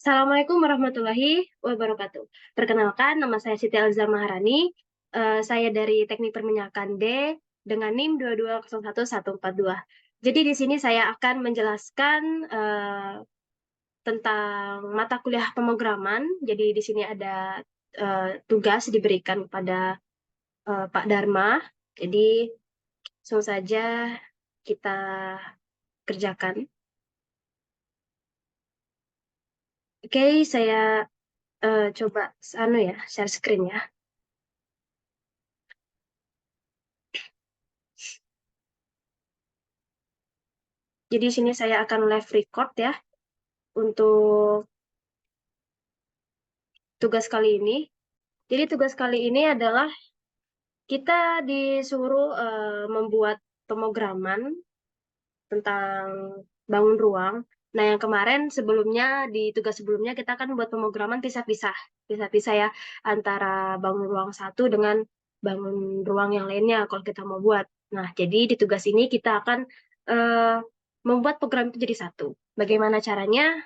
Assalamualaikum warahmatullahi wabarakatuh. Perkenalkan, nama saya Siti Elza Maharani. Saya dari Teknik Perminyakan D dengan NIM 2201142. Jadi di sini saya akan menjelaskan tentang mata kuliah pemrograman. Jadi di sini ada tugas diberikan kepada Pak Dharma. Jadi langsung saja kita kerjakan. Oke, saya coba share screen ya. Jadi di sini saya akan live record ya untuk tugas kali ini. Jadi tugas kali ini adalah kita disuruh membuat pemrograman tentang bangun ruang. Nah, yang kemarin sebelumnya di tugas sebelumnya kita akan buat pemrograman pisah-pisah ya antara bangun ruang satu dengan bangun ruang yang lainnya kalau kita mau buat. Nah, jadi di tugas ini kita akan eh, membuat program itu jadi satu. Bagaimana caranya?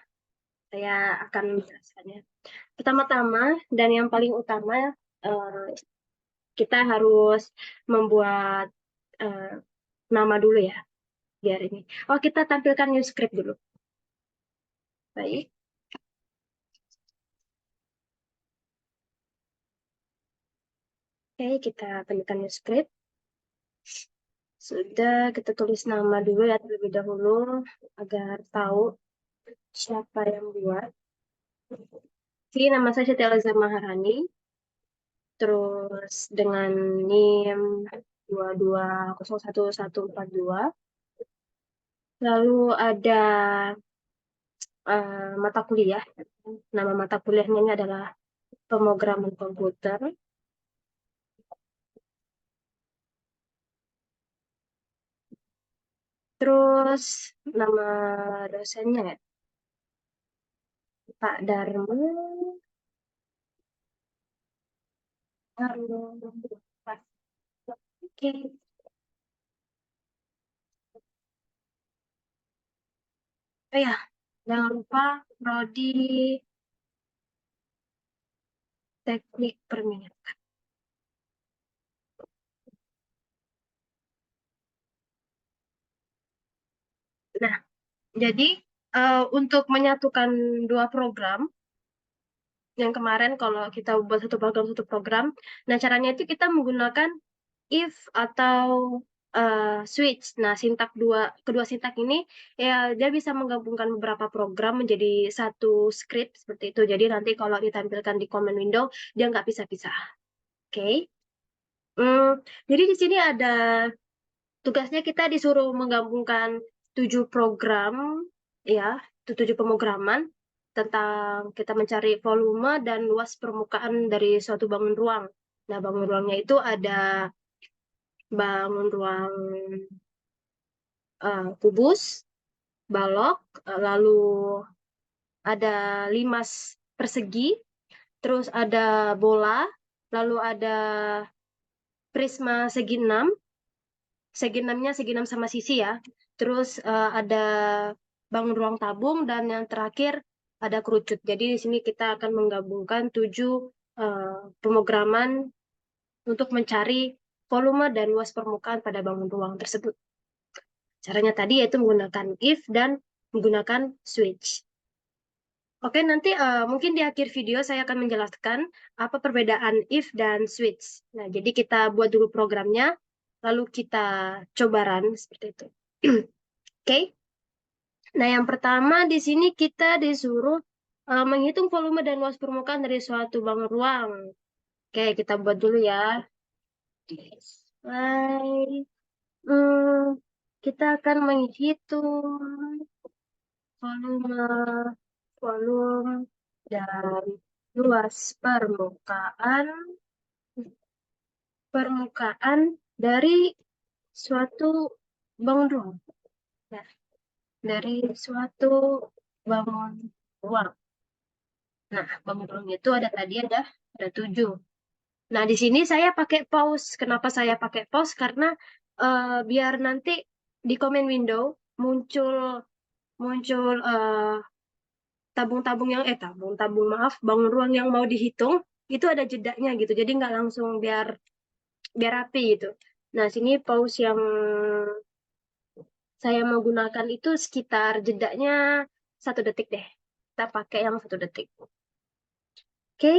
Saya akan menjelaskannya. Pertama-tama dan yang paling utama eh, kita harus membuat eh, nama dulu ya biar ini. Oh, kita tampilkan new script dulu. Baik. Oke, kita tampilkan new script. Sudah kita tulis nama dulu ya terlebih dahulu agar tahu siapa yang buat. Jadi nama saya Siti Eliza Maharani. Terus dengan NIM 2201142. Lalu ada mata kuliah. Nama mata kuliahnya ini adalah pemrograman komputer. Terus nama dosennya ya, Pak Dharma. Oke. Oh ya, jangan lupa prodi teknik perminyakan. Nah, jadi untuk menyatukan dua program, yang kemarin kalau kita buat satu program, nah caranya itu kita menggunakan if atau switch. Nah, kedua sintak ini ya dia bisa menggabungkan beberapa program menjadi satu script seperti itu. Jadi nanti kalau ditampilkan di command window dia nggak pisah-pisah. Oke. Jadi di sini ada tugasnya kita disuruh menggabungkan 7 program ya, 7 pemrograman tentang kita mencari volume dan luas permukaan dari suatu bangun ruang. Nah, bangun ruangnya itu ada bangun ruang kubus, balok, lalu ada limas persegi, terus ada bola, lalu ada prisma segi enam, segi enamnya segi enam sama sisi ya. Terus ada bangun ruang tabung dan yang terakhir ada kerucut. Jadi di sini kita akan menggabungkan 7 pemrograman untuk mencari volume dan luas permukaan pada bangun ruang tersebut. Caranya tadi yaitu menggunakan if dan menggunakan switch. Oke, nanti mungkin di akhir video saya akan menjelaskan apa perbedaan if dan switch. Nah, jadi kita buat dulu programnya, lalu kita coba run seperti itu. Oke. Nah, yang pertama di sini kita disuruh menghitung volume dan luas permukaan dari suatu bangun ruang. Oke, kita buat dulu ya. Slide. Hmm, kita akan menghitung volume volume dan luas permukaan dari suatu bangun ruang. Ya, dari suatu bangun ruang. Nah, bangun ruang itu ada tadi ada 7. Nah, di sini saya pakai pause. Kenapa saya pakai pause? Karena biar nanti di comment window muncul muncul tabung maaf, bangun ruang yang mau dihitung itu ada jedanya gitu. Jadi nggak langsung biar biar rapi gitu. Nah, sini paus yang saya mau gunakan itu sekitar jedanya 1 detik deh. Kita pakai yang 1 detik. Oke,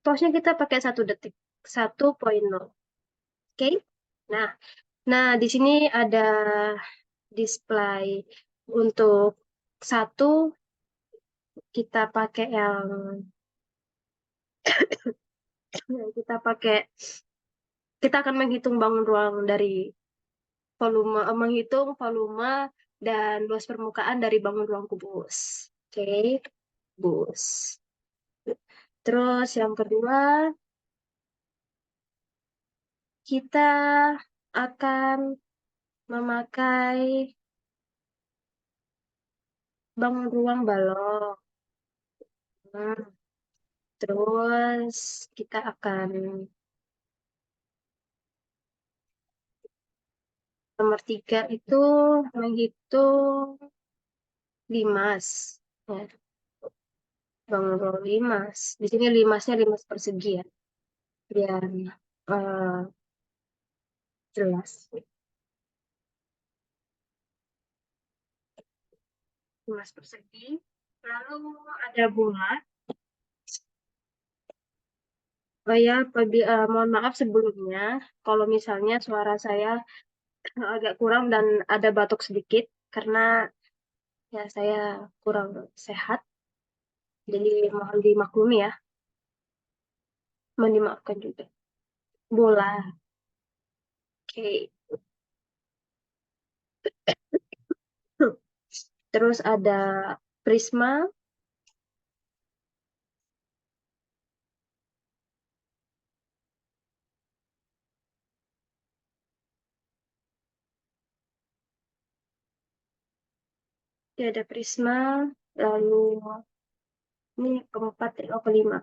pausnya kita pakai 1 detik. 1.0. Oke. Nah, nah di sini ada display untuk satu kita pakai yang kita pakai kita akan menghitung bangun ruang dari menghitung volume dan luas permukaan dari bangun ruang kubus. Oke, kubus. Terus yang kedua, kita akan memakai bangun ruang balok. Hmm, Terus kita akan nomor 3 itu menghitung limas. Ya, bangun ruang limas. Di sini limasnya limas persegi ya, biar eh, jelas. Limas persegi. Lalu ada bola. Oh ya, mohon maaf sebelumnya kalau misalnya suara saya agak kurang dan ada batuk sedikit karena ya saya kurang sehat. Jadi mohon dimaklumi ya, mohon dimaafkan juga. Bola, oke. Terus ada prisma, ya ada prisma, lalu ini keempat, oh kelima.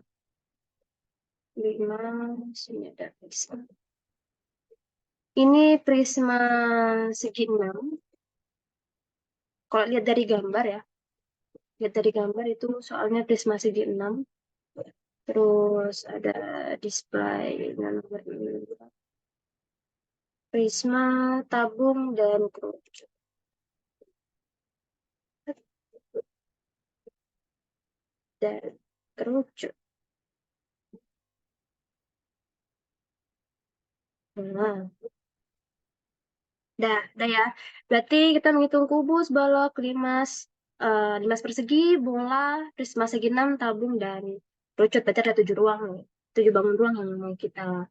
Lima, sini ada prisma. Ini prisma segi 6. Kalau lihat dari gambar ya, lihat dari gambar itu soalnya prisma segi 6. Terus ada display nomor ini. Prisma, tabung, dan kerucut. Dan kerucut. Nah, dah ya. Berarti kita menghitung kubus, balok, limas persegi, bola, prisma segi 6, tabung, dan kerucut. Berarti ada 7 ruang nih. 7 bangun ruang yang mau kita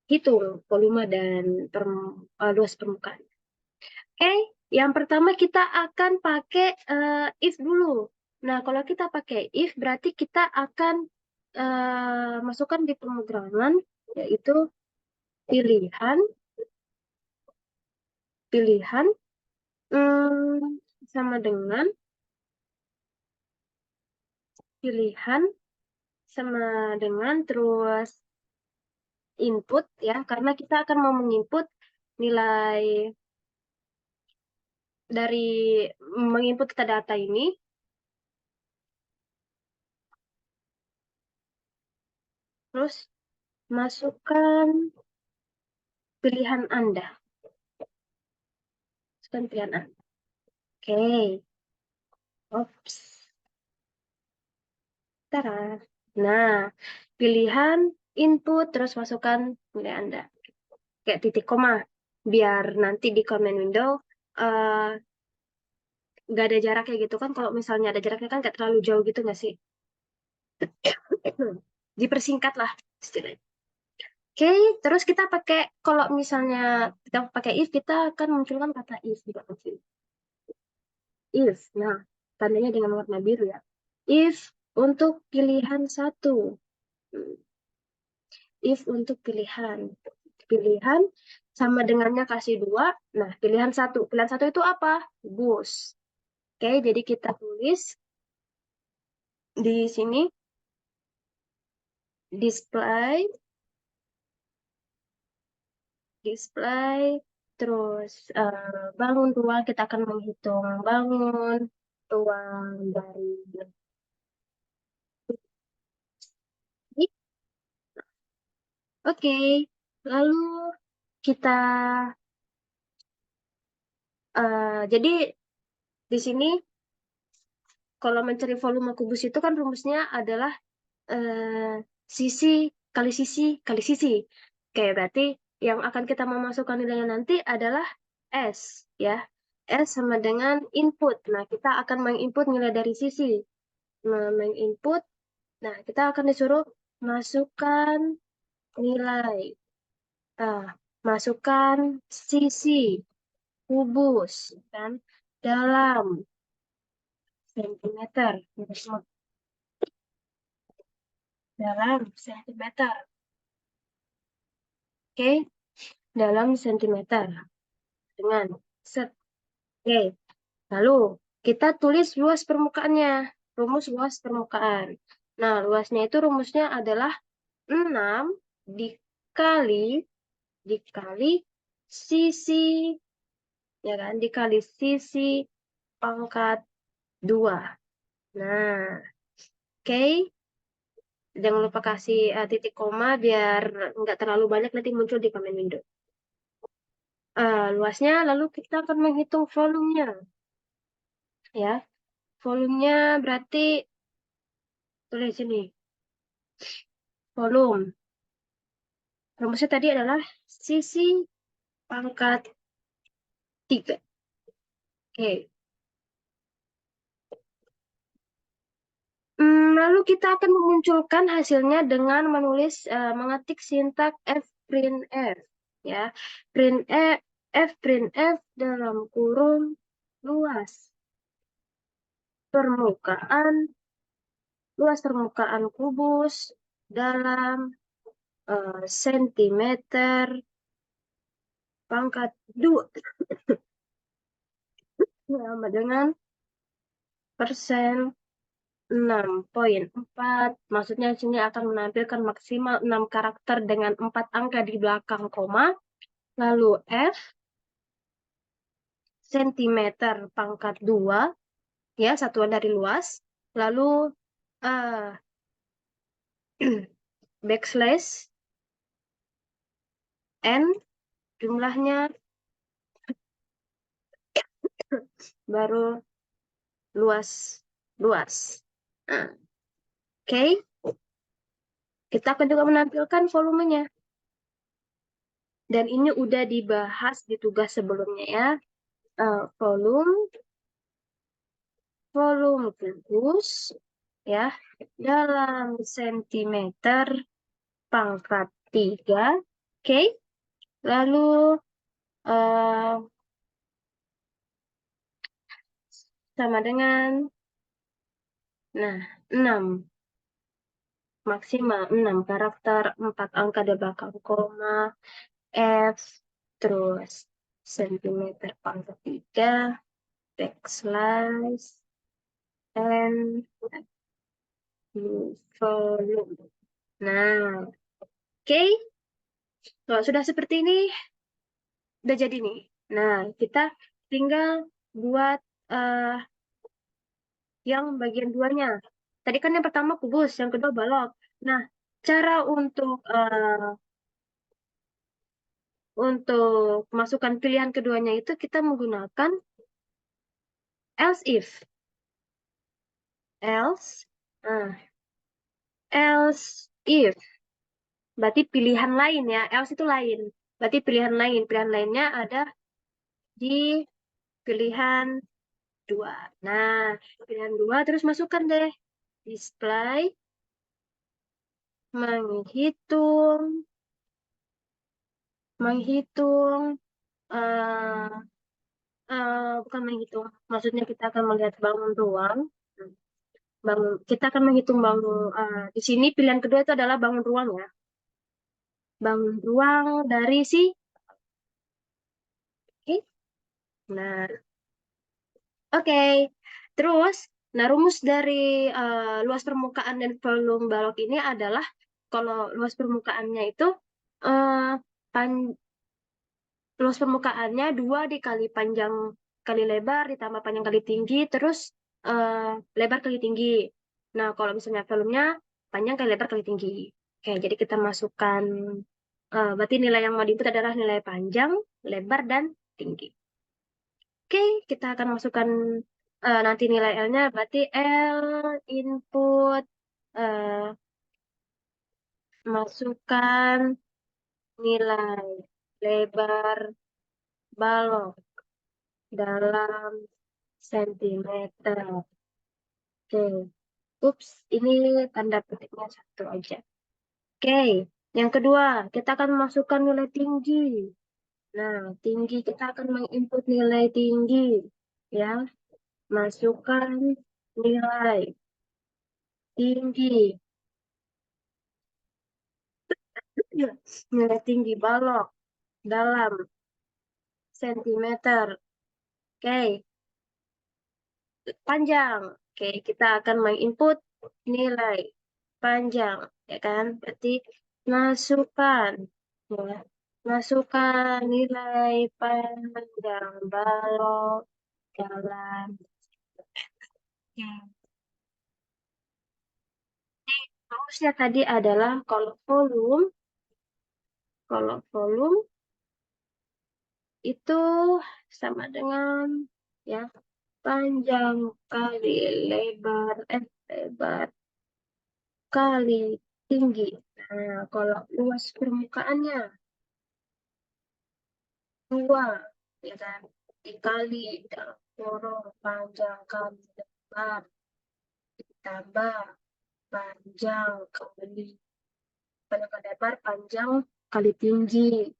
hitung volume dan luas permukaan. Oke, yang pertama kita akan pakai if dulu. Nah, kalau kita pakai if, berarti kita akan masukkan di pemrograman, yaitu pilihan, pilihan sama dengan pilihan sama dengan terus input ya, karena kita akan mau menginput nilai dari menginput kita data ini, terus masukkan pilihan Anda. Masukkan pilihan Anda. Oke. Ops. Tara. Nah, pilihan input terus masukkan nilai Anda. Kayak titik koma. Biar nanti di comment window eh, nggak ada jaraknya gitu kan. Kalau misalnya ada jaraknya kan nggak terlalu jauh gitu nggak sih? Dipersingkat lah istilahnya. Oke, terus kita pakai, kalau misalnya kita pakai if, kita akan munculkan kata if di belakang sini. If, nah, tandanya dengan warna biru ya. If untuk pilihan satu. If untuk pilihan. Pilihan sama dengannya kasih 2. Nah, pilihan satu. Pilihan satu itu apa? Bus. Oke, jadi kita tulis di sini display, display, terus bangun ruang kita akan menghitung bangun. satuan dari Oke, lalu kita jadi di sini kalau mencari volume kubus itu kan rumusnya adalah sisi kali sisi. Oke, berarti yang akan kita memasukkan nilainya nanti adalah S ya. S sama dengan input. Nah, kita akan menginput nilai dari sisi. Menginput, nah kita akan disuruh masukkan nilai. Ah, masukkan sisi kubus kan dalam sentimeter. Dalam sentimeter. Oke, dalam sentimeter dengan set. Oke, lalu kita tulis luas permukaannya. Rumus luas permukaan. Nah, luasnya itu rumusnya adalah 6 dikali dikali sisi, ya kan? Dikali sisi pangkat 2. Nah, oke. Jangan lupa kasih titik koma biar nggak terlalu banyak nanti muncul di komen window. Luasnya, lalu kita akan menghitung volumenya. Ya, volumenya berarti tulis sini. Volume. Rumusnya tadi adalah sisi pangkat 3. Oke. Lalu kita akan memunculkan hasilnya dengan mengetik sintak f print f. Ya, print f dalam kurung luas permukaan kubus dalam sentimeter pangkat 2 sama dengan persen 6,4. Maksudnya di sini akan menampilkan maksimal 6 karakter dengan 4 angka di belakang koma. Lalu F sentimeter pangkat 2 ya, satuan dari luas. Lalu uh, backslash N jumlahnya, baru luas. Nah, oke. Kita akan juga menampilkan volumenya. Dan ini udah dibahas di tugas sebelumnya ya. Volume kubus ya dalam sentimeter pangkat 3. Oke. Lalu sama dengan 6 maksimal 6 karakter, 4 angka di belakang koma, F, terus sentimeter pangkat 3, backslash, N, volume. Nah, oke. Kalau sudah seperti ini, udah jadi nih. Nah, kita tinggal buat yang bagian duanya. Tadi kan yang pertama kubus, yang kedua balok. Nah, cara untuk masukkan pilihan keduanya itu kita menggunakan else if. Else, else if. Berarti pilihan lain ya, else itu lain. Berarti pilihan lain. Pilihan lainnya ada di pilihan 2. Nah, pilihan 2 terus masukkan deh. Display, menghitung, bukan menghitung. Maksudnya kita akan melihat bangun ruang. Kita akan menghitung bangun. Di sini pilihan kedua itu adalah bangun ruang ya. Bangun ruang dari si. Oke. Nah, oke. Terus, nah rumus dari luas permukaan dan volume balok ini adalah kalau luas permukaannya itu uh, pan, luas permukaannya 2 dikali panjang kali lebar ditambah panjang kali tinggi terus lebar kali tinggi. Nah, kalau misalnya volumenya panjang kali lebar kali tinggi. Oke, jadi kita masukkan, berarti nilai yang mau diinput adalah nilai panjang, lebar, dan tinggi. Oke, kita akan masukkan nanti nilai L-nya, berarti L input, eh, masukkan nilai lebar balok dalam sentimeter. Oke, ups, ini tanda petiknya satu aja. Oke, yang kedua, kita akan masukkan nilai tinggi. Nah, tinggi kita akan menginput nilai tinggi. Ya, masukkan nilai tinggi. Ya, nilai tinggi balok dalam sentimeter. Oke, panjang. Oke, kita akan menginput nilai panjang, ya kan? Berarti masukkan, ya, masukkan nilai panjang balok dalam. Ya. Rumusnya tadi adalah kalau volume itu sama dengan, ya, panjang kali lebar kali tinggi. Nah, kalau luas permukaannya dua, ya kan, dikali dalam kurung panjang kali lebar ditambah panjang kali panjang kali lebar panjang kali tinggi,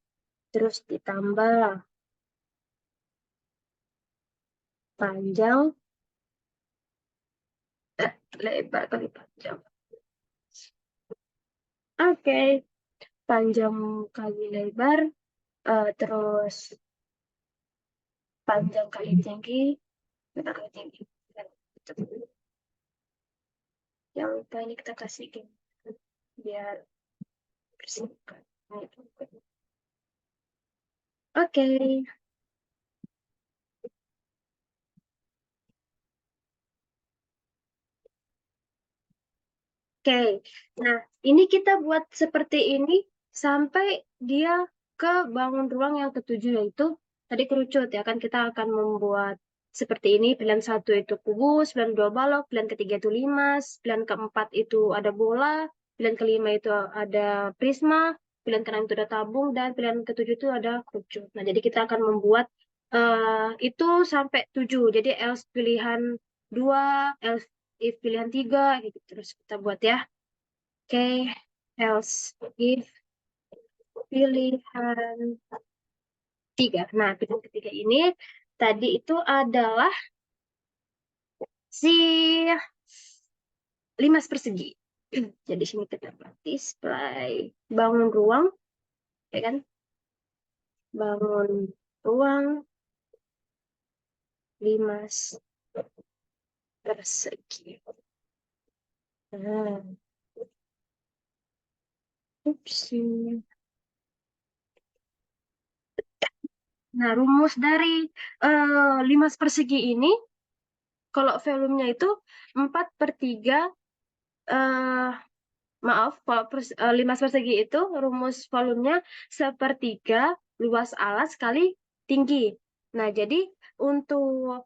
terus ditambah panjang lebar kali panjang. Oke, panjang kali lebar, terus panjang kali tinggi, lebar kali tinggi. Yang lupa ini kita kasih gini biar bersih. Oke, oke. Nah, ini kita buat seperti ini sampai dia ke bangun ruang yang ketujuh, yaitu tadi kerucut, ya kan. Kita akan membuat seperti ini. Pilihan satu itu kubus, pilihan dua balok, pilihan ketiga itu limas, pilihan keempat itu ada bola, pilihan kelima itu ada prisma, pilihan keenam itu ada tabung, dan pilihan ketujuh itu ada kerucut. Nah, jadi kita akan membuat itu sampai tujuh. Jadi else pilihan dua, else if pilihan tiga, gitu terus kita buat, ya. Oke, else if pilihan tiga. Nah, pilihan ketiga ini tadi itu adalah si limas persegi. Jadi sini kita buat display bangun ruang, ya kan? Bangun ruang limas persegi. Nah, ups. Nah, rumus dari limas persegi ini, kalau volumenya itu 4/3, eh maaf, kalau limas persegi itu rumus volumenya sepertiga luas alas kali tinggi. Nah, jadi untuk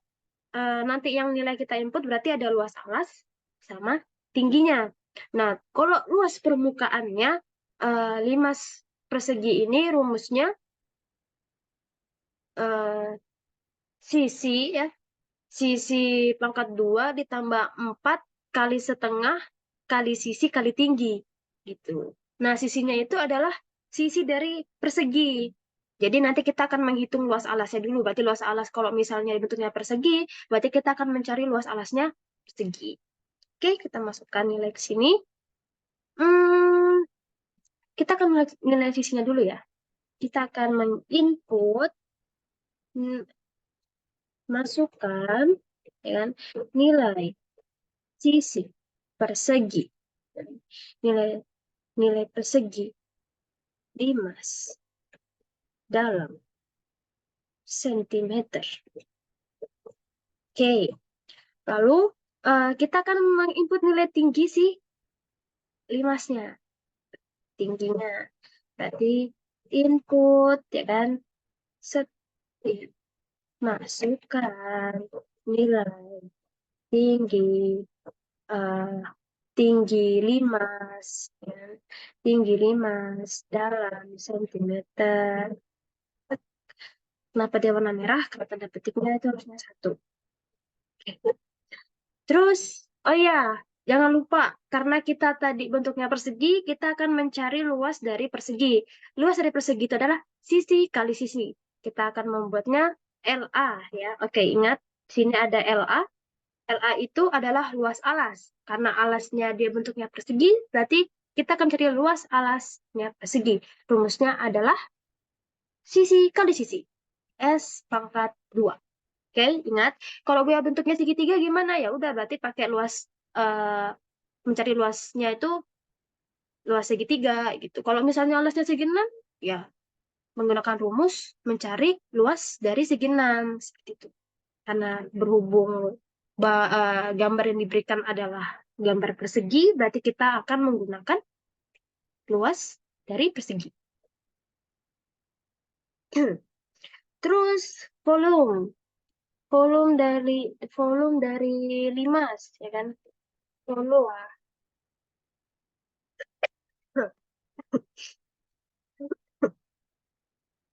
nanti yang nilai kita input berarti ada luas alas sama tingginya. Nah, kalau luas permukaannya, limas persegi ini rumusnya eh, sisi, ya, sisi pangkat 2 ditambah 4 kali setengah kali sisi kali tinggi, gitu. Nah, sisinya itu adalah sisi dari persegi. Jadi nanti kita akan menghitung luas alasnya dulu. Berarti luas alas kalau misalnya bentuknya persegi, berarti kita akan mencari luas alasnya persegi. Oke, kita masukkan nilai ke sini. Hmm, kita akan nilai sisinya dulu, ya. Kita akan menginput, mm, masukkan, ya kan, nilai sisi persegi. Nilai nilai persegi limas dalam sentimeter. Oke, Lalu kita akan menginput nilai tinggi si limasnya, tingginya. Berarti input, ya kan? Set, ya, masukkan nilai tinggi, eh, tinggi limas, ya. Tinggi limas dalam sentimeter. Kenapa dia warna merah? Karena tanda petiknya itu harusnya 1. Oke. Terus, oh ya, jangan lupa, karena kita tadi bentuknya persegi, kita akan mencari luas dari persegi. Luas dari persegi itu adalah sisi kali sisi. Kita akan membuatnya LA, ya. Oke, ingat, sini ada LA. LA itu adalah luas alas. Karena alasnya dia bentuknya persegi, berarti kita akan cari luas alasnya persegi. Rumusnya adalah sisi kali sisi. S pangkat 2. Oke, ingat. Kalau gue bentuknya segitiga gimana? Ya udah, berarti pakai luas, eh, mencari luasnya itu luas segitiga gitu. Kalau misalnya alasnya segi 6, ya menggunakan rumus mencari luas dari segi 6 seperti itu. Karena berhubung gambar yang diberikan adalah gambar persegi, berarti kita akan menggunakan luas dari persegi. Terus volume, volume dari limas, ya kan? Volume.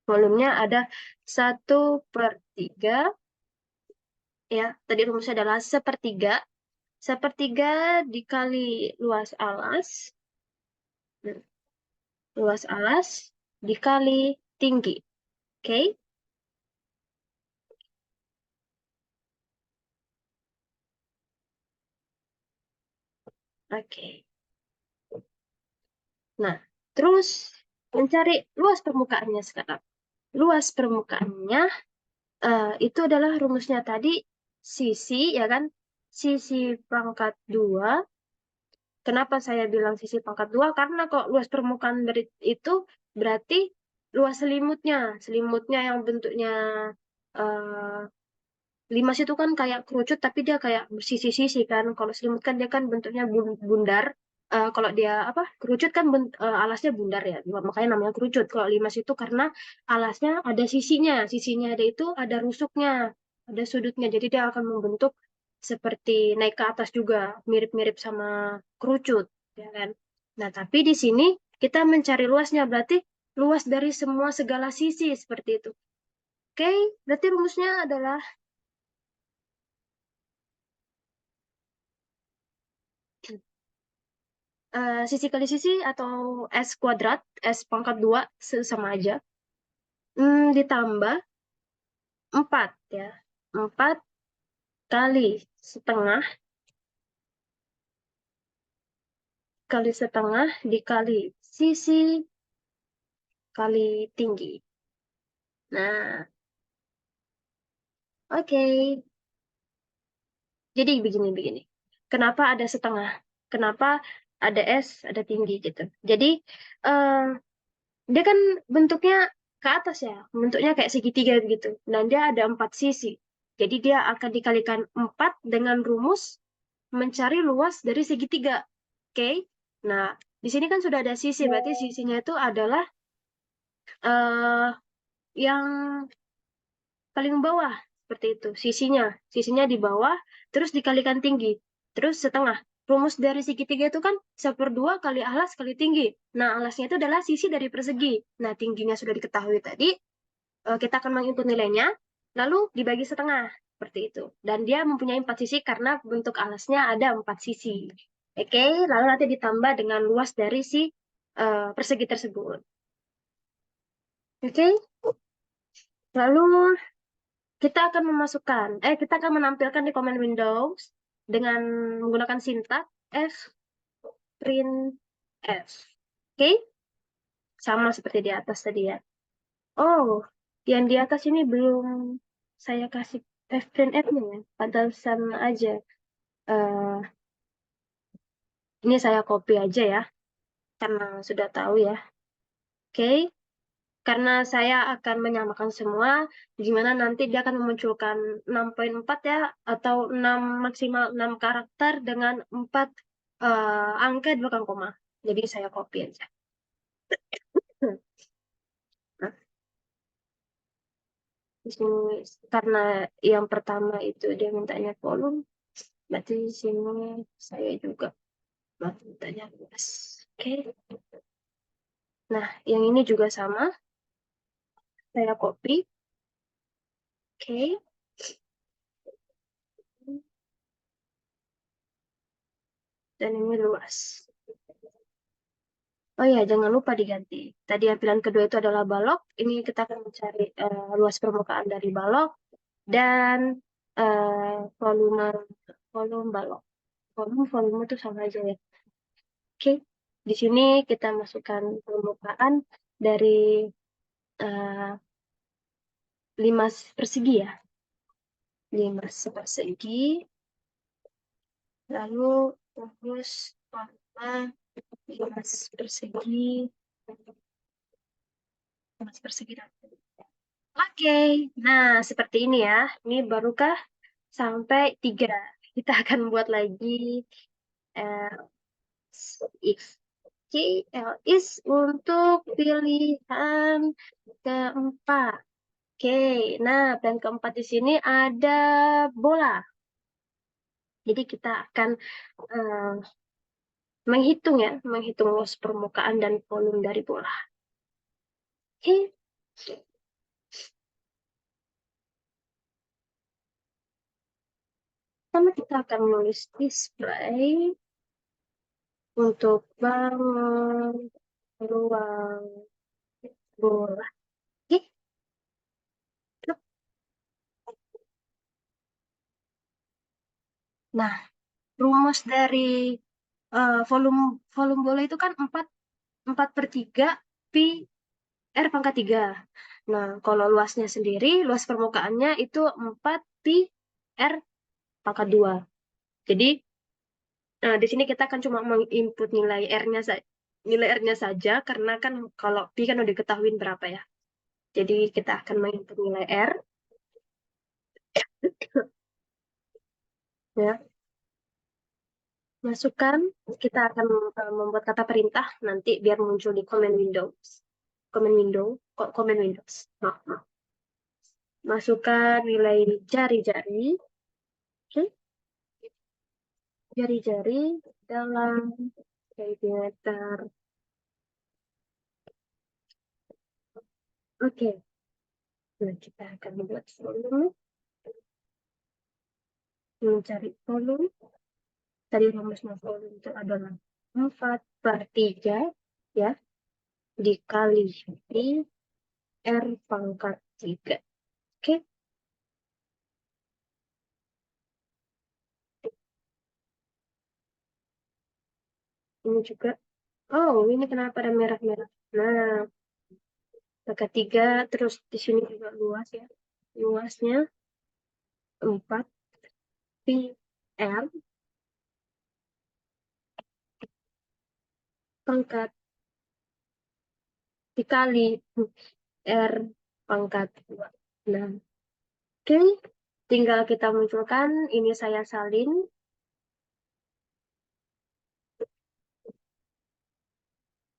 Volumenya ada 1/3, ya. Tadi rumusnya adalah sepertiga. Sepertiga dikali luas alas. Nah, luas alas dikali tinggi. Oke? Oke. Nah, terus mencari luas permukaannya sekarang. Luas permukaannya itu adalah rumusnya tadi sisi, ya kan? Sisi pangkat 2. Kenapa saya bilang sisi pangkat 2? Karena kok luas permukaan dari itu berarti luas selimutnya. Selimutnya yang bentuknya eh, limas itu kan kayak kerucut, tapi dia kayak bersisi-sisi kan. Kalau selimut kan dia kan bentuknya bundar. Kalau dia apa kerucut kan alasnya bundar ya. Makanya namanya kerucut. Kalau limas itu karena alasnya ada sisinya. Sisinya ada itu ada rusuknya, ada sudutnya. Jadi dia akan membentuk seperti naik ke atas juga, mirip-mirip sama kerucut, ya kan? Nah, tapi di sini kita mencari luasnya, berarti luas dari semua segala sisi seperti itu. Oke, berarti rumusnya adalah sisi kali sisi atau S kuadrat, S pangkat 2 sama aja. Ditambah 4 ya. 4 kali setengah, kali setengah dikali sisi kali tinggi. Nah, oke. Jadi begini-begini. Kenapa ada setengah? Kenapa ada S, ada tinggi gitu. Jadi eh, dia kan bentuknya ke atas ya, bentuknya kayak segitiga gitu. Dan dia ada 4 sisi. Jadi dia akan dikalikan 4 dengan rumus mencari luas dari segitiga. Oke? Nah, di sini kan sudah ada sisi, berarti sisinya itu adalah eh yang paling bawah seperti itu. Sisinya di bawah, terus dikalikan tinggi, terus setengah. Rumus dari segitiga itu kan 1/2 kali alas kali tinggi. Nah, alasnya itu adalah sisi dari persegi. Nah, tingginya sudah diketahui tadi. Kita akan menginput nilainya, lalu dibagi setengah seperti itu. Dan dia mempunyai 4 sisi karena bentuk alasnya ada 4 sisi. Oke, lalu nanti ditambah dengan luas dari si persegi tersebut. Oke, lalu kita akan menampilkan di command Windows dengan menggunakan sintak f print f. Oke, sama seperti di atas tadi ya. Oh, yang di atas ini belum saya kasih f print f-nya ya. Padahal sama aja. Eh, ini saya copy aja ya, karena sudah tahu ya. Oke, karena saya akan menyamakan semua, gimana nanti dia akan memunculkan 6.4 ya, atau 6 maksimal 6 karakter dengan 4 angka di belakang koma. Jadi saya copy aja. Nah, di sini karena yang pertama itu dia mintanya volume, berarti di sini saya juga mintanya luas. Oke. Nah, yang ini juga sama, saya copy. Oke. Dan ini luas. Oh ya, jangan lupa diganti. Tadi yang pilihan kedua itu adalah balok. Ini kita akan mencari luas permukaan dari balok dan volume volume balok. Volume itu sama aja ya. Oke, di sini kita masukkan permukaan dari 5 persegi ya. 5 persegi. Lalu terus volume 5 persegi. 5 persegi. Oke, nah seperti ini ya. Ini barukah sampai 3. Kita akan buat lagi if. is untuk pilihan keempat. Oke, nah pilihan keempat di sini ada bola. Jadi kita akan eh, menghitung ya, menghitung luas permukaan dan volume dari bola. Oke, pertama kita akan menulis display untuk bangun ruang bola. Oke, nah rumus dari volume volume bola itu kan 4/3 pi R pangkat 3. Nah, kalau luasnya sendiri, luas permukaannya itu 4 pi R pangkat 2. Jadi, di sini kita akan cuma menginput nilai R-nya saja. Nilai R-nya saja, karena kan kalau pi kan udah diketahui berapa ya. Jadi, kita akan menginput nilai R. Ya, masukkan. Kita akan membuat kata perintah nanti biar muncul di command Windows. Command Windows. Maaf. Masukkan nilai jari-jari. Oke. Jari-jari dalam sentimeter. Oke, nah kita akan membuat volume, mencari volume. Tadi rumusnya volume itu adalah 4/3 ya, dikali pi R pangkat 3. Oke, ini juga. Oh, ini kenapa ada merah-merah? Nah, pangkat 3, terus di sini juga luas ya. Luasnya 4 pi R pangkat dikali R pangkat 2. Nah, oke, tinggal kita munculkan. Ini saya salin.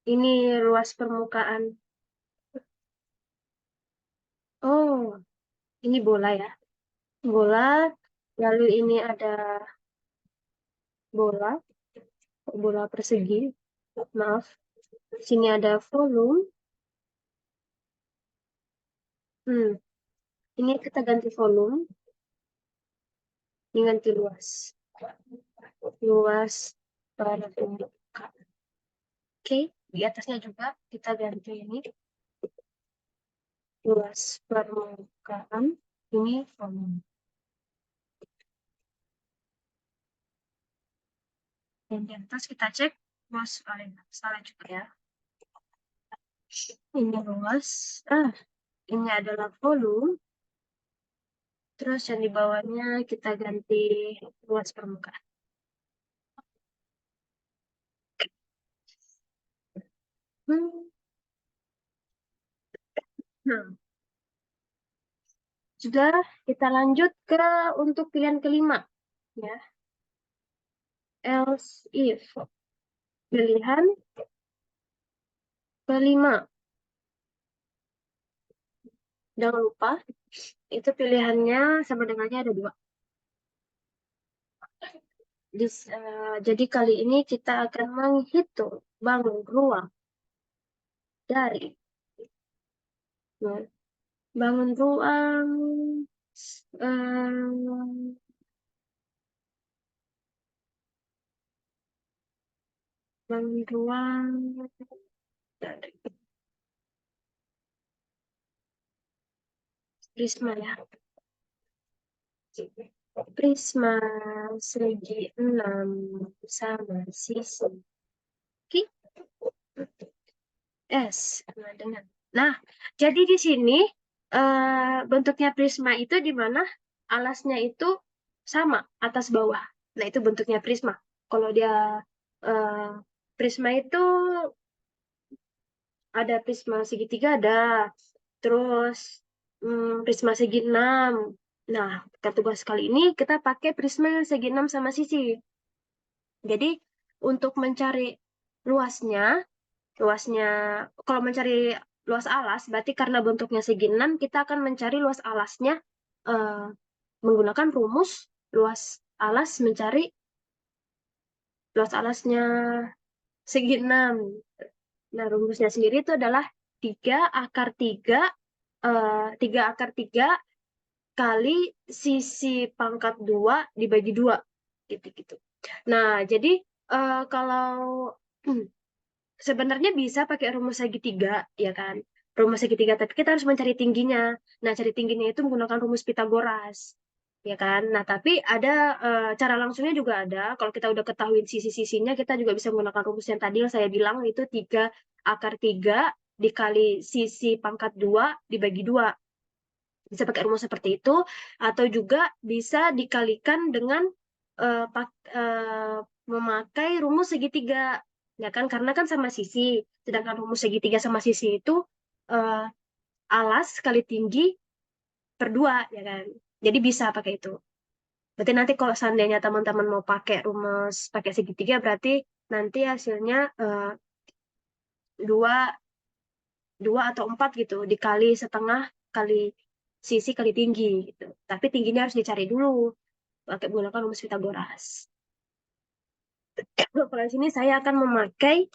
Ini luas permukaan. Oh, ini bola ya. Bola. Lalu ini ada bola. Bola persegi. Maaf. Sini ada volume. Hmm, ini kita ganti volume. Ini ganti luas. Luas permukaan. Oke, di atasnya juga kita ganti ini. Luas permukaan. Ini volume. Dan di atas kita cek luas salah juga ya. Ini luas. Ini adalah volume. Terus yang di bawahnya kita ganti luas permukaan. Hmm, Nah, sudah kita lanjut ke untuk pilihan kelima ya. Else if. Pilihan kelima. Jangan lupa itu pilihannya sama dengannya ada dua. Jadi kali ini kita akan menghitung bangun ruang dari ya, bangun ruang em, bangun ruang dari Prisma ya. Prisma segi 6 sama sisi Ki S sama dengan. Nah, jadi di sini bentuknya prisma itu di mana alasnya itu sama atas bawah. Nah, itu bentuknya prisma. Kalau dia eh, prisma itu ada prisma segitiga ada, terus prisma segi 6. Nah, kita tugas kali ini kita pakai prisma yang segi 6 sama sisi. Jadi untuk mencari luasnya, luasnya kalau mencari luas alas berarti karena bentuknya segi 6 kita akan mencari luas alasnya eh, menggunakan rumus luas alas mencari luas alasnya segi 6. Nah, rumusnya sendiri itu adalah 3 akar 3 kali sisi pangkat 2 dibagi 2 gitu-gitu. Nah, jadi kalau sebenarnya bisa pakai rumus segitiga, ya kan? Rumus segitiga, tapi kita harus mencari tingginya. Nah, cari tingginya itu menggunakan rumus Pitagoras, ya kan? Nah, tapi ada cara langsungnya juga ada. Kalau kita udah ketahui sisi-sisinya, kita juga bisa menggunakan rumus yang tadi yang saya bilang itu 3 akar 3 dikali sisi pangkat 2 dibagi 2. Bisa pakai rumus seperti itu, atau juga bisa dikalikan dengan memakai rumus segitiga, ya kan? Karena kan sama sisi. Sedangkan rumus segitiga sama sisi itu eh, alas kali tinggi per 2, ya kan? Jadi bisa pakai itu. Berarti nanti kalau seandainya teman-teman mau pakai rumus pakai segitiga, berarti nanti hasilnya 2 2 atau 4 gitu dikali setengah kali sisi kali tinggi gitu. Tapi tingginya harus dicari dulu pakai menggunakan rumus Pitagoras. Kalau di sini saya akan memakai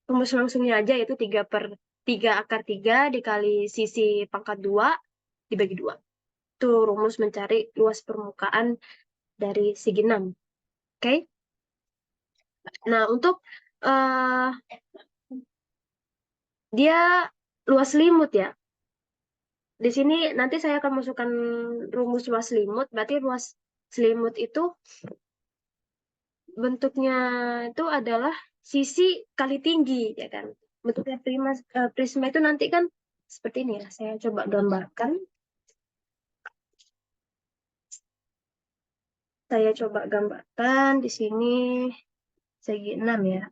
rumus langsungnya aja yaitu 3 akar 3 dikali sisi pangkat 2 dibagi 2. Itu rumus mencari luas permukaan dari segi 6. Oke. Nah, untuk uh, dia luas selimut ya. Di sini nanti saya akan masukkan rumus luas selimut. Berarti luas selimut itu bentuknya itu adalah sisi kali tinggi, ya kan? Bentuknya prisma itu nanti kan seperti ini ya. Saya coba gambarkan. Saya coba gambarkan di sini segi 6 ya.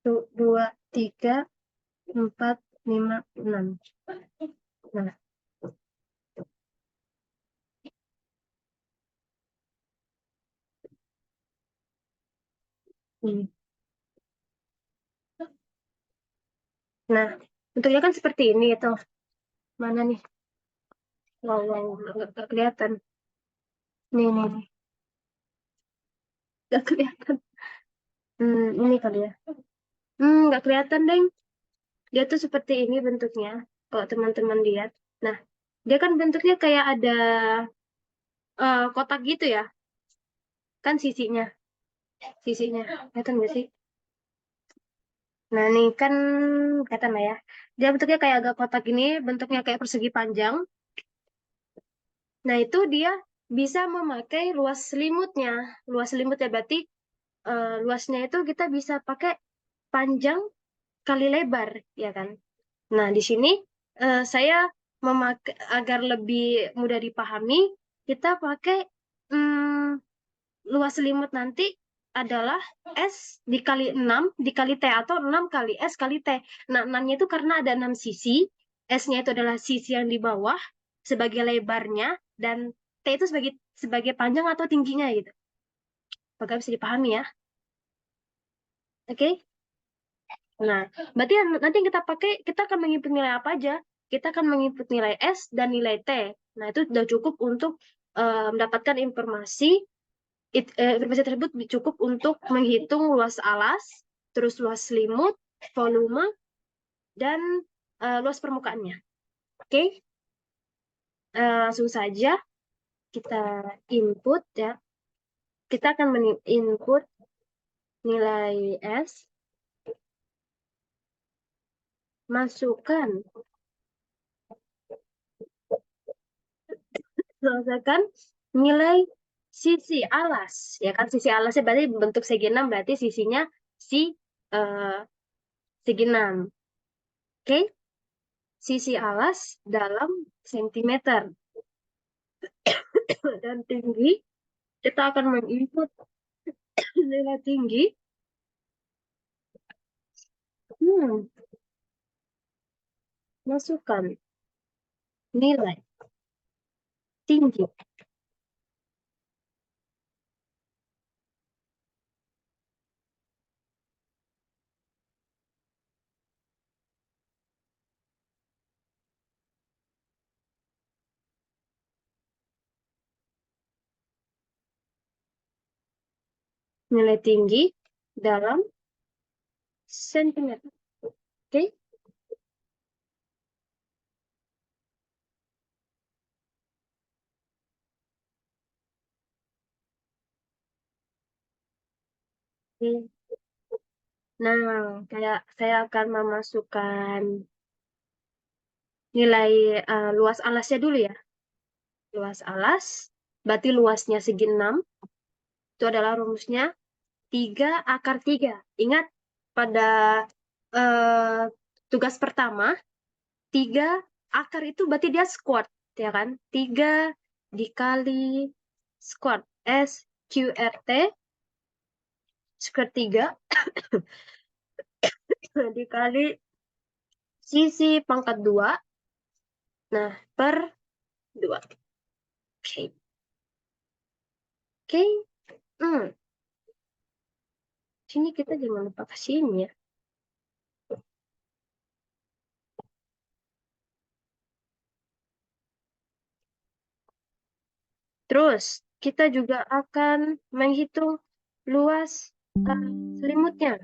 Dua, tiga, 4, 5, 6. Nah, ini. Nah, bentuknya kan seperti ini tuh. Mana nih? Wow, wow, nggak kelihatan. Nih. Nggak kelihatan. Ini kali ya. Nggak kelihatan, Deng. Dia tuh seperti ini bentuknya. Kalau teman-teman lihat. Nah, dia kan bentuknya kayak ada kotak gitu ya. Kan sisinya. Sisinya. Kelihatan nggak sih? Nah, ini kan kelihatan lah ya. Dia bentuknya kayak agak kotak gini. Bentuknya kayak persegi panjang. Nah, itu dia bisa memakai luas selimutnya. Luas selimutnya berarti luasnya itu kita bisa pakai panjang kali lebar, ya kan? Nah, di sini saya memakai agar lebih mudah dipahami, kita pakai luas selimut nanti adalah S dikali 6 dikali T atau 6 kali S kali T. Nah, 6-nya itu karena ada 6 sisi. S-nya itu adalah sisi yang di bawah sebagai lebarnya dan T itu sebagai panjang atau tingginya gitu. Apakah bisa dipahami ya? Oke? Nah, berarti nanti yang kita pakai, kita akan menginput nilai apa aja? Kita akan menginput nilai S dan nilai T. Nah, itu sudah cukup untuk mendapatkan informasi tersebut cukup untuk menghitung luas alas, terus luas selimut, volume, dan luas permukaannya. Oke, langsung saja kita input ya. Kita akan input nilai S, masukkan, selesaikan nilai sisi alas. Ya kan, sisi alasnya berarti bentuk segi 6, berarti sisinya si eh, segi 6. Oke, sisi alas dalam sentimeter. Dan tinggi, kita akan menginput nilai tinggi. Masukkan nilai tinggi. Nilai tinggi dalam sentimeter. Oke. Nah, kayak saya akan memasukkan nilai luas alasnya dulu ya. Luas alas, berarti luasnya segi 6. Itu adalah rumusnya 3 akar 3. Ingat, pada eh, tugas pertama, 3 akar itu berarti dia square, ya kan? 3 dikali square. SQRT, square 3, dikali sisi pangkat 2. Nah, per 2. Oke. Oke. Hmm. Sini kita jangan lupa kasih ini ya. Terus, kita juga akan menghitung luas selimutnya.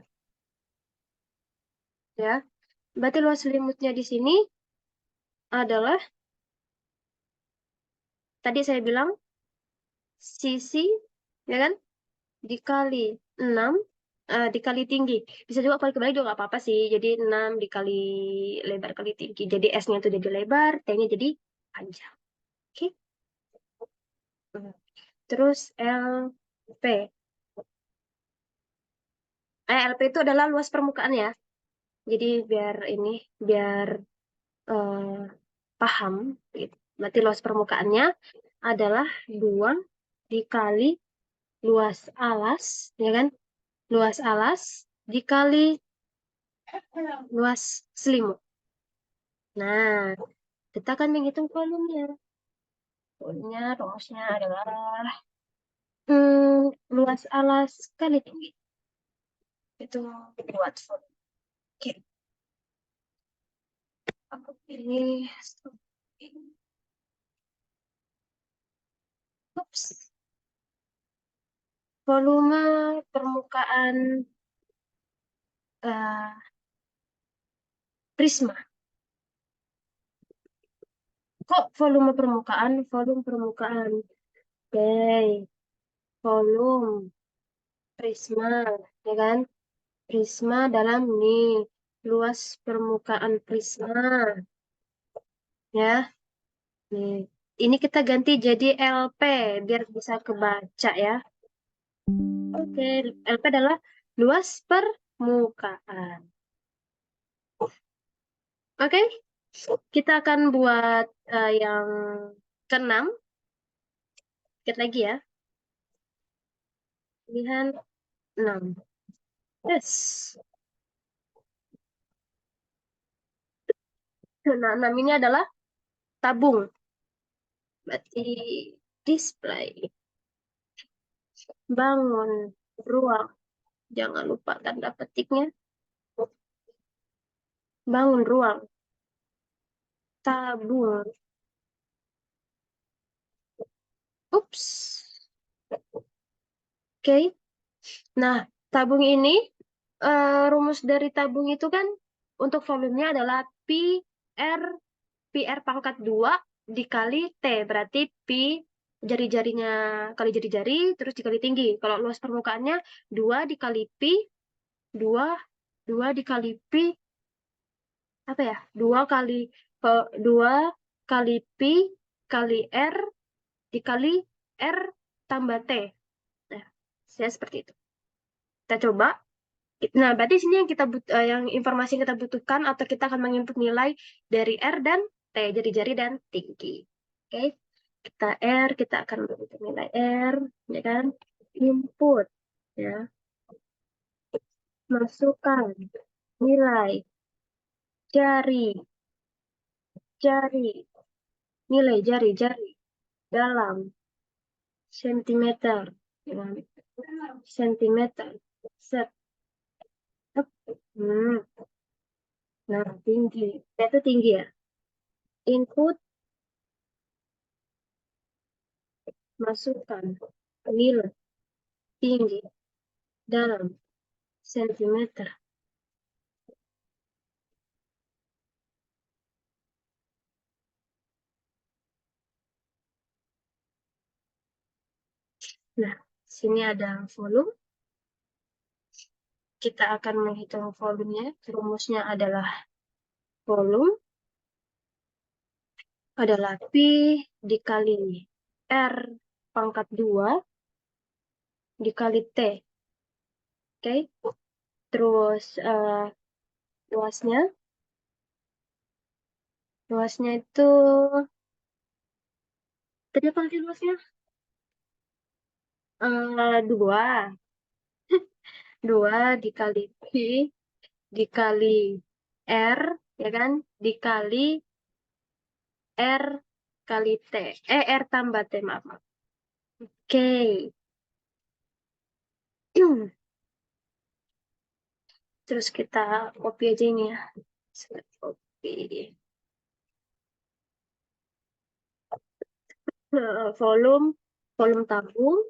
Ya. Berarti luas selimutnya di sini adalah, tadi saya bilang, sisi, ya kan? Dikali 6, dikali tinggi. Bisa juga kalau kebalik juga nggak apa-apa sih. Jadi 6 dikali lebar kali tinggi. Jadi S-nya itu jadi lebar, T-nya jadi panjang. Oke. Hmm. Terus LP. LP itu adalah luas permukaan ya. Jadi biar eh, paham gitu. Berarti luas permukaannya adalah 2 dikali luas alas, ya kan? Luas alas dikali luas selimut. Nah, kita akan menghitung volumenya. Volumenya, rumusnya adalah luas alas kali tinggi. Itu buat volume. Oke, aku pilih. Ups. Volume permukaan eh, prisma. Kok volume permukaan? Volume permukaan. Oke, volume prisma, ya kan? Prisma dalam nih luas permukaan prisma, ya. Nih, ini kita ganti jadi LP biar bisa kebaca ya. Oke, LP adalah luas permukaan. Oke, kita akan buat yang keenam. Lihat lagi ya. pilihan 6. Yes. Nah, 6 ini adalah tabung. Berarti display. Bangun ruang. Jangan lupa tanda petiknya. Bangun ruang. Tabung. Ups. Oke. Nah, tabung ini, rumus dari tabung itu kan untuk volumenya adalah R PR pangkat 2 dikali T. Berarti Pi jari-jarinya kali jari-jari, terus dikali tinggi. Kalau luas permukaannya 2 dikali Pi, 2, 2 dikali Pi, apa ya? 2 kali Pi kali R dikali R tambah T. Nah, saya seperti itu. Kita coba. Nah, berarti sini yang yang informasi yang kita butuhkan atau kita akan menginput nilai dari R dan T, jari-jari dan tinggi. Oke, kita R, kita akan menginput nilai R, ya kan? Input, ya, masukkan nilai jari, jari, nilai jari-jari dalam sentimeter, ya, sentimeter, set, up. Nah, tinggi, itu tinggi ya. Input, masukkan nilai tinggi dalam sentimeter. Nah, sini ada volume. Kita akan menghitung volumenya. Rumusnya adalah volume adalah Pi dikali R pangkat 2 dikali T. Oke. Terus luasnya. Luasnya itu, tadi apa sih luasnya? 2. 2 dikali Pi dikali R, ya kan? Dikali R kali T. R tambah T, maaf. Oke. Terus kita copy aja ini ya. Select copy. Volume, volume tabung.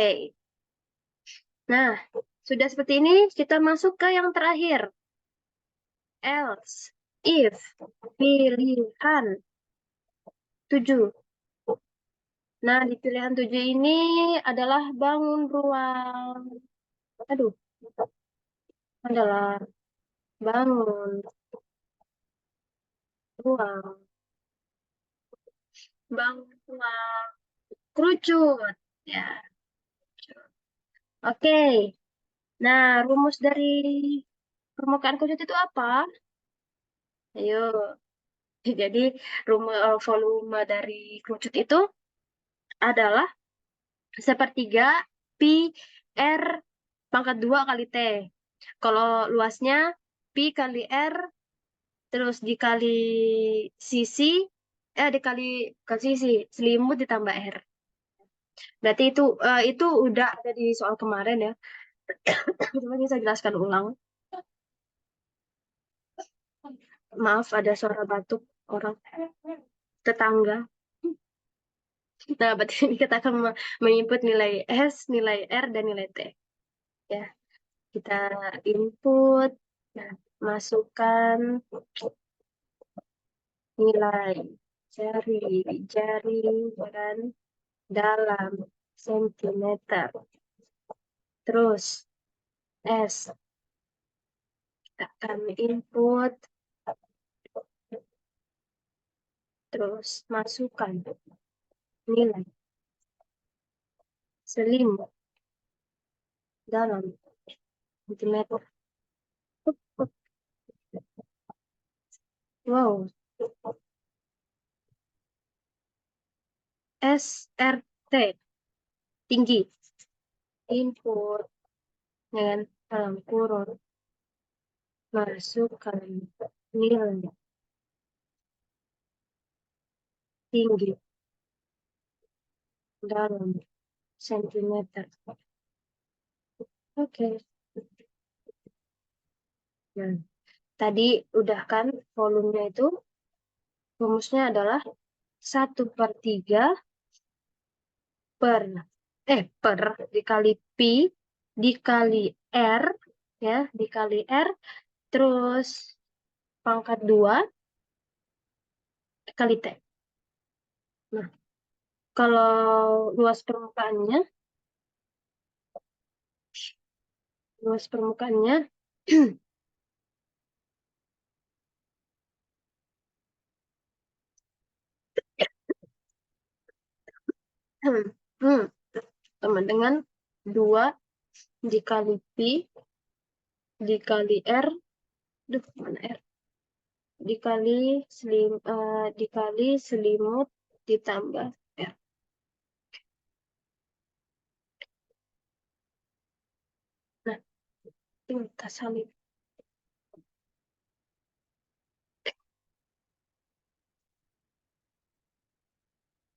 Oke. Nah, sudah seperti ini, kita masuk ke yang terakhir. Else, if, pilihan 7. Nah, di pilihan 7 ini adalah bangun ruang. Aduh, adalah bangun ruang. Bangun ruang. Kerucut. Ya, oke. Nah, rumus dari permukaan kerucut itu apa? Ayo. Jadi, volume dari kerucut itu adalah sepertiga pi R pangkat 2 kali T. Kalau luasnya pi kali R, terus dikali sisi, dikali ke sisi, selimut ditambah R. Berarti itu udah ada di soal kemarin ya. Cuma ini saya jelaskan ulang. Maaf, ada suara batuk orang tetangga. Nah, berarti ini kita akan menginput nilai S, nilai R, dan nilai T. Ya, kita input, nah, masukkan nilai jari dan dalam sentimeter. Terus S, kita akan input, terus masukkan nilai selimut dalam sentimeter. Wow, SRT, tinggi, input, dengan dalam kurun, masukkan nilai tinggi dalam sentimeter. Oke. Nah, tadi udah kan volumenya itu, rumusnya adalah 1/3 per, per dikali pi, dikali R, ya, dikali R, terus pangkat 2 kali T. Nah, kalau luas permukaannya, luas permukaannya sama dengan 2 dikali pi dikali R, duh, mana R? Dikali selimut ditambah R. Nah, itu kita salin.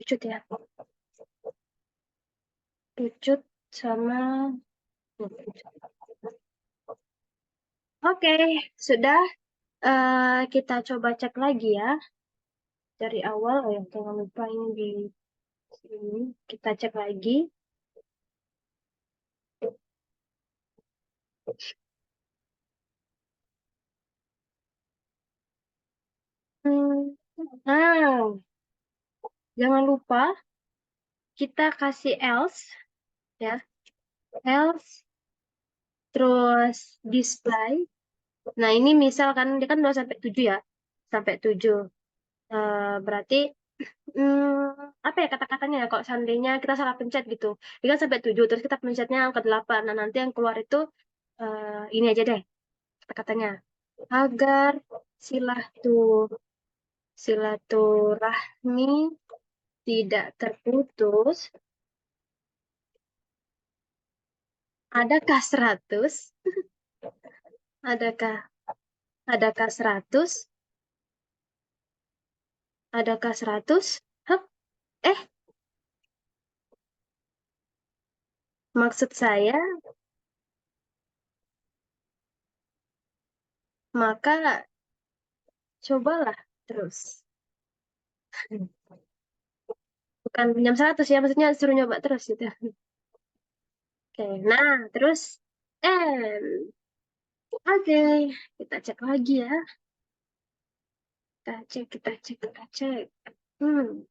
Lucut ya. Lucut sama Oke, sudah. Kita coba cek lagi ya. Dari awal, oh ya, jangan lupa ini di sini. Kita cek lagi. Nah, jangan lupa kita kasih else, ya. Else, terus display. Nah, ini misalkan dia kan 2 sampai 7 ya. Sampai 7. Berarti apa ya kata-katanya ya, kalau seandainya kita salah pencet gitu. Dia kan sampai 7, terus kita pencetnya angka 8. Nah, nanti yang keluar itu ini aja deh kata-katanya. Agar silaturahmi tidak terputus, adakah 100? Adakah adakah 100? Adakah 100? Hah? Eh, maksud saya, maka cobalah terus. Bukan pinjam 100 ya, maksudnya suruh nyoba terus gitu. Oke, nah terus N. Oke, kita cek lagi ya. Kita cek. Hmm.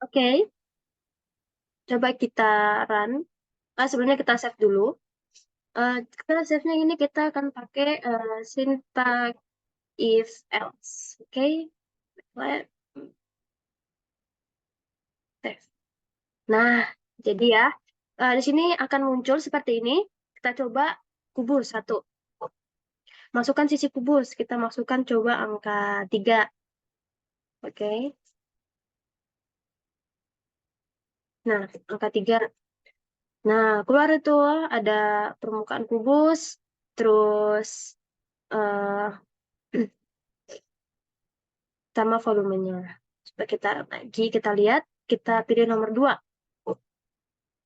Oke, coba kita run. Sebelumnya kita save dulu. Kita save-nya ini kita akan pakai syntax if else. Oke, let save. Nah, jadi ya, di sini akan muncul seperti ini. Kita coba kubus 1. Masukkan sisi kubus. Kita masukkan coba angka 3. Oke. Nah, angka 3. Nah, keluar itu ada permukaan kubus, terus eh sama volumenya. Coba kita lagi, kita lihat, kita pilih nomor 2.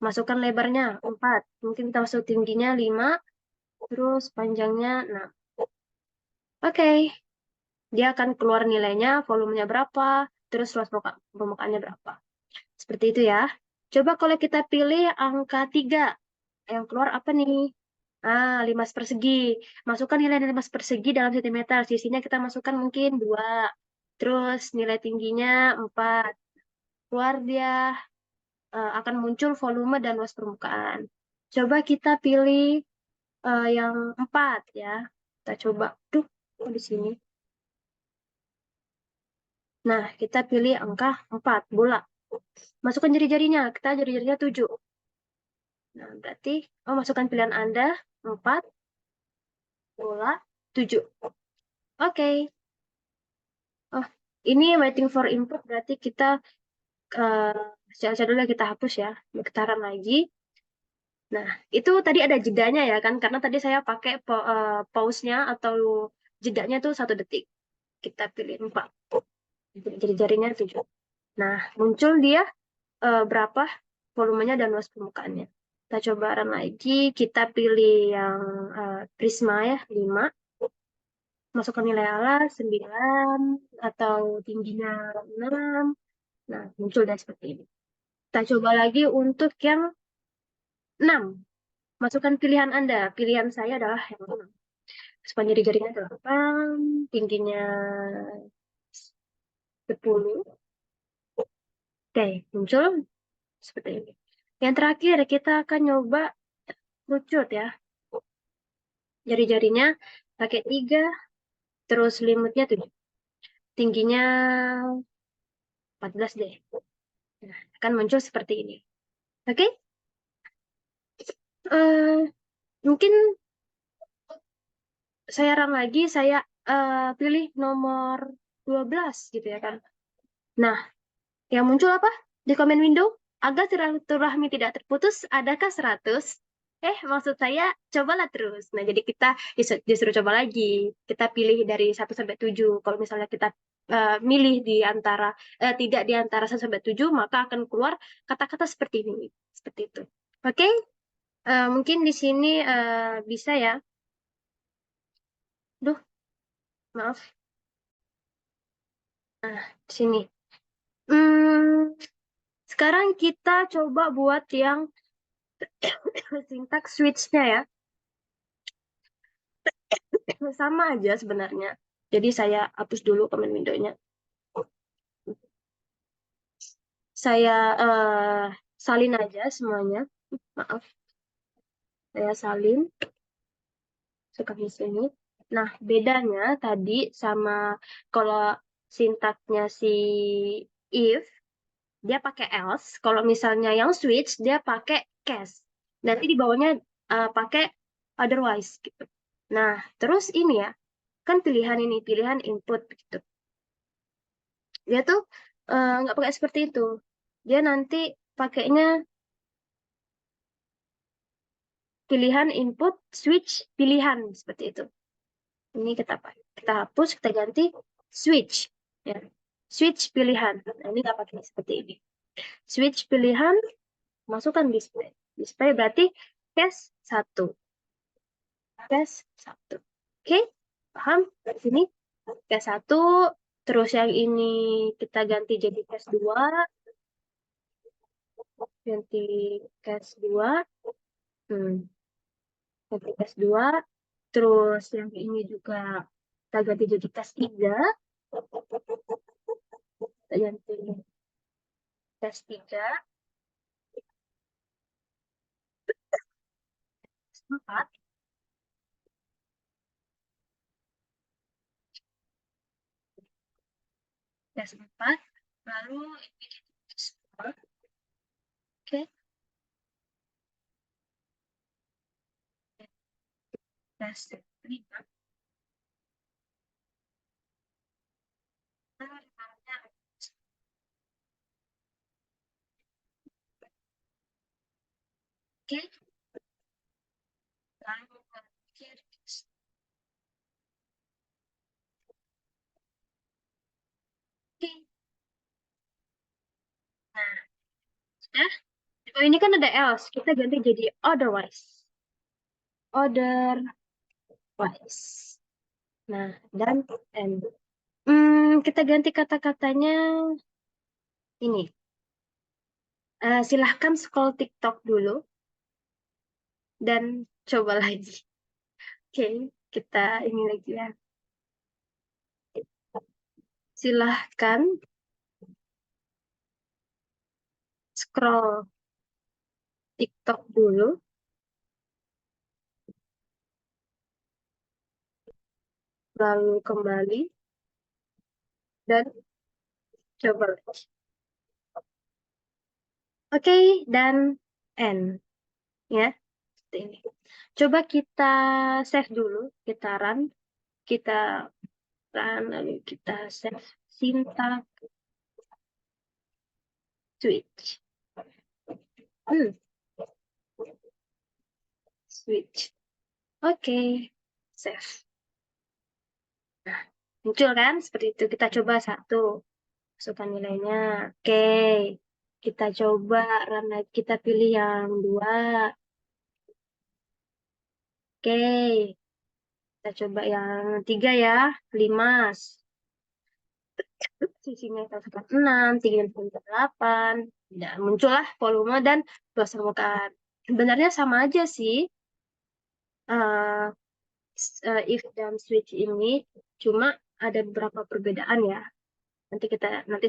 Masukkan lebarnya 4. Mungkin kita masuk tingginya 5, terus panjangnya 6. Oke, dia akan keluar nilainya, volumenya berapa, terus luas permukaannya berapa. Seperti itu ya. Coba kalau kita pilih angka 3, yang keluar apa nih? 5 persegi. Masukkan nilai 5 persegi dalam sentimeter. Sisinya kita masukkan mungkin 2. Terus nilai tingginya 4. Keluar dia akan muncul volume dan luas permukaan. Coba kita pilih yang 4 ya. Kita coba. Tuh, di sini. Nah, kita pilih angka 4, bola. Masukkan jari-jarinya. Kita jari-jarinya 7. Nah, berarti, masukkan pilihan Anda, 4, bola, 7. Oke. Oh, ini waiting for input, berarti kita secara dulu kita hapus ya. Getaran lagi. Nah, itu tadi ada jedanya ya kan, karena tadi saya pakai pause-nya atau jedanya tuh 1 detik. Kita pilih 4. Jadi jarinya 7. Nah, muncul dia berapa volumenya dan luas permukaannya. Kita coba run lagi, kita pilih yang prisma ya, 5. Masukkan nilai alas 9 atau tingginya 6. Nah, muncul dan seperti ini. Kita coba lagi untuk yang 6. Masukkan pilihan Anda. Pilihan saya adalah yang 6. Sepanjang jari-jarinya 8, tingginya 10. Oke, muncul seperti ini. Yang terakhir, kita akan nyoba kerucut ya. Jari-jarinya pakai 3, terus selimutnya 7. Tingginya 14 deh. Nah, akan muncul seperti ini. Oke? Eh, mungkin saya run lagi, saya pilih nomor 12 gitu ya kan. Nah, yang muncul apa? Di komen window, agar silaturahmi tidak terputus, adakah 100? Maksud saya, cobalah terus. Nah, jadi kita disuruh coba lagi. Kita pilih dari 1 sampai 7. Kalau misalnya kita milih di antara, tidak di antara 1 sampai 7, maka akan keluar kata-kata seperti ini. Seperti itu. Oke? Mungkin di sini bisa ya. Duh, maaf. Nah, di sini. Hmm, sekarang kita coba buat yang sintaks switch-nya ya. Sama aja sebenarnya. Jadi saya hapus dulu comment window-nya. Saya salin aja semuanya. Maaf, saya salin seperti sini. Nah, bedanya tadi sama kalau sintaknya si if, dia pakai else. Kalau misalnya yang switch, dia pakai case. Nanti di bawahnya pakai otherwise gitu. Nah, terus ini ya, kan pilihan ini, pilihan input gitu. Dia tuh nggak pakai seperti itu. Dia nanti pakainya pilihan input, switch, pilihan seperti itu. Ini kita hapus, kita ganti switch. Ya. Switch pilihan. Nah, ini nggak pakai seperti ini. Switch pilihan, masukkan display. Display berarti case 1. Case 1. Oke, paham? Di sini case 1. Terus yang ini kita ganti jadi case 2. Ganti case 2. Hmm. Ganti tes 2. Terus yang ini juga kita ganti jadi tes 3. Kita ganti tes 3. Tes 4. Tes 4. Lalu ini jadi tes 4. Oke. Tes 5. Oke. Lalu terakhir. Oke. Nah, sudah. Oh, ini kan ada else. Kita ganti jadi otherwise. Otherwise. Nah, dan and. Kita ganti kata-katanya ini. Silahkan scroll TikTok dulu dan coba lagi. Oke, kita ini lagi ya. Silahkan scroll TikTok dulu, lalu kembali dan coba lagi. Oke, dan end ya. Seperti ini. Coba kita save dulu, kita run, lalu kita save Sinta switch. Hmm, switch. Oke, save. Nah, muncul kan? Seperti itu. Kita coba satu. Masukkan nilainya. Oke. Kita coba run lagi. Kita pilih yang dua. Oke. Kita coba yang tiga ya. 5. Sisinya kita tekan 6, 3,8. Nah, muncullah volume dan luas permukaan. Sebenarnya sama aja sih. eh, if dan switch ini cuma ada beberapa perbedaan ya. Nanti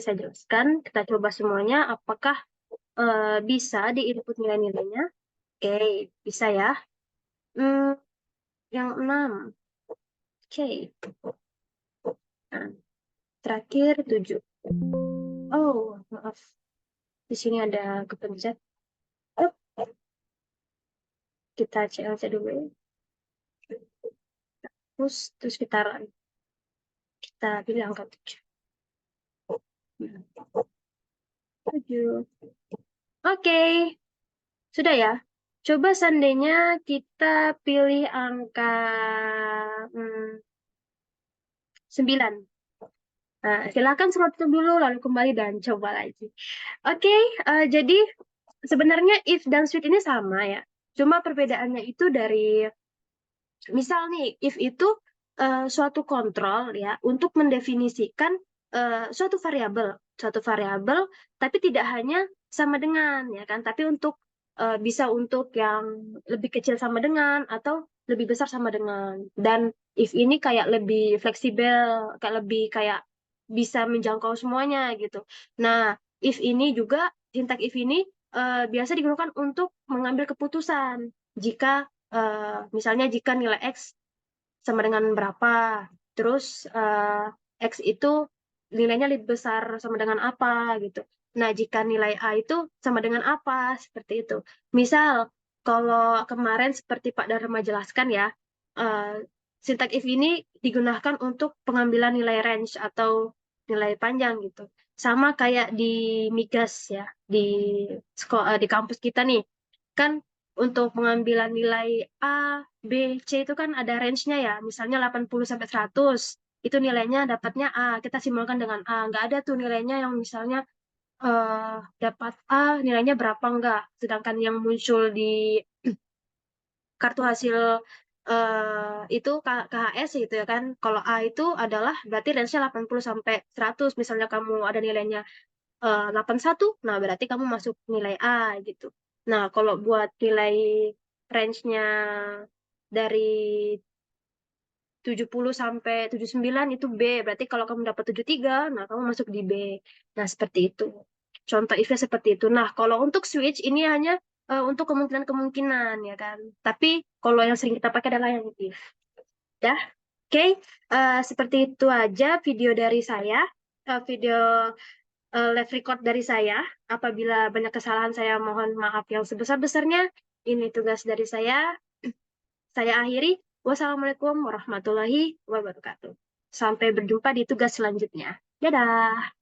saya jelaskan. Kita coba semuanya. Apakah bisa di input nilai-nilainya? Oke, bisa ya. Hmm, yang 6. Oke. Nah, terakhir 7. Oh, maaf. Di sini ada kepencet. Oh, kita CLC dulu. Terus kita pilih angka 7. 7. Oke, sudah ya. Coba seandainya kita pilih angka 9. Nah, silakan scroll dulu, lalu kembali dan coba lagi. Oke, jadi sebenarnya if dan switch ini sama ya. Cuma perbedaannya itu dari, misal nih, if itu suatu kontrol ya untuk mendefinisikan suatu variabel, tapi tidak hanya sama dengan ya kan, tapi bisa untuk yang lebih kecil sama dengan atau lebih besar sama dengan. Dan if ini kayak lebih fleksibel, kayak lebih kayak bisa menjangkau semuanya gitu. Nah, if ini juga sintak if ini biasa digunakan untuk mengambil keputusan jika misalnya jika nilai X sama dengan berapa, terus X itu nilainya lebih besar sama dengan apa gitu. Nah, jika nilai A itu sama dengan apa, seperti itu. Misal, kalau kemarin seperti Pak Dharma jelaskan ya, eh, sintak if ini digunakan untuk pengambilan nilai range atau nilai panjang gitu. Sama kayak di Migas ya, di di kampus kita nih. Kan untuk pengambilan nilai A, B, C itu kan ada range-nya ya. Misalnya 80 sampai 100. Itu nilainya dapatnya A. Kita simulkan dengan A. Nggak ada tuh nilainya yang misalnya eh, dapat A nilainya berapa enggak. Sedangkan yang muncul di kartu hasil itu KHS gitu ya kan. Kalau A itu adalah berarti range-nya 80 sampai 100. Misalnya kamu ada nilainya 81, nah berarti kamu masuk nilai A gitu. Nah, kalau buat nilai range-nya dari 70 sampai 79 itu B, berarti kalau kamu dapat 73, nah kamu masuk di B. Nah, seperti itu. Contoh if-nya seperti itu. Nah, kalau untuk switch ini hanya untuk kemungkinan-kemungkinan ya kan. Tapi kalau yang sering kita pakai adalah yang if. Ya, oke. Seperti itu aja video dari saya. Video live record dari saya. Apabila banyak kesalahan, saya mohon maaf yang sebesar-besarnya. Ini tugas dari saya. Saya akhiri. Wassalamualaikum warahmatullahi wabarakatuh. Sampai berjumpa di tugas selanjutnya. Dadah.